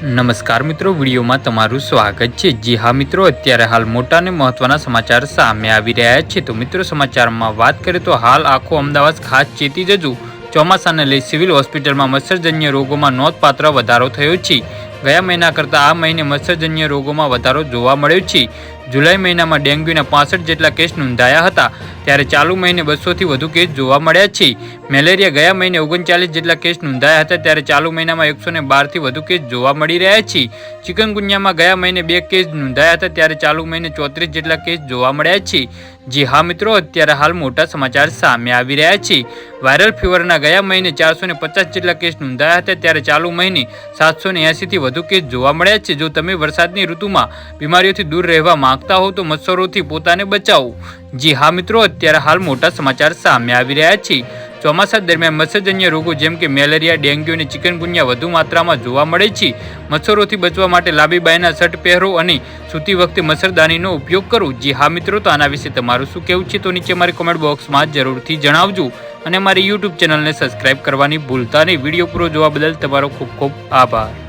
નમસ્કાર મિત્રો, વિડીયોમાં તમારું સ્વાગત છે। જી હા મિત્રો, અત્યારે હાલ મોટા અને મહત્વના સમાચાર સામે આવી રહ્યા છે। તો મિત્રો, સમાચારમાં વાત કરીએ તો હાલ આખો અમદાવાદ ખાસ ચેતી જજો। ચોમાસાને લઈ સિવિલ હોસ્પિટલમાં મચ્છરજન્ય રોગોમાં નોંધપાત્ર વધારો થયો છે। ગયા મહિના કરતાં આ મહિને મચ્છરજન્ય રોગોમાં વધારો જોવા મળ્યો છે। જુલાઈ મહિનામાં ડેન્ગ્યુના 65 જેટલા કેસ નોંધાયા હતા, ત્યારે ચાલુ મહિને 200થી વધુ કેસ જોવા મળ્યા છે। મેલેરિયા ગયા મહિને 39 જેટલા કેસ નોંધાયા હતા, ત્યારે ચાલુ મહિનામાં 112થી વધુ કેસ જોવા મળી રહ્યા છે। ચિકનગુનિયામાં ગયા મહિને 2 કેસ નોંધાયા હતા, ત્યારે ચાલુ મહિને 34 જેટલા કેસ જોવા મળ્યા છે। જી હા મિત્રો, અત્યારે હાલ મોટા સમાચાર સામે આવી રહ્યા છે। વાયરલ ફીવરના ગયા મહિને 450 જેટલા કેસ નોંધાયા હતા, ત્યારે ચાલુ મહિને 780થી વધુ કેસ જોવા મળ્યા છે। જો તમે વરસાદની ઋતુમાં બીમારીઓથી દૂર રહેવા માંગતા હો તો મચ્છરોથી પોતાને બચાવો। જી હા મિત્રો, અત્યારે હાલ મોટા સમાચાર સામે આવી રહ્યા છે। ચોમાસા દરમિયાન મચ્છરજન્ય રોગો જેમ કે મેલેરિયા, ડેન્ગ્યુ અને ચિકનગુનિયા વધુ માત્રામાં જોવા મળે છે। મચ્છરોથી બચવા માટે લાંબી બાયના શર્ટ પહેરો અને સૂતી વખતે મચ્છરદાનીનો ઉપયોગ કરો। જી હા મિત્રો, તો આના વિશે તમારું શું કહેવું છે તો નીચે મારી કોમેન્ટ બોક્સમાં જરૂરથી જણાવજો અને મારી યુટ્યુબ ચેનલને સબસ્ક્રાઇબ કરવાની ભૂલતા નહીં। વિડીયો પૂરો જોવા બદલ તમારો ખૂબ ખૂબ આભાર।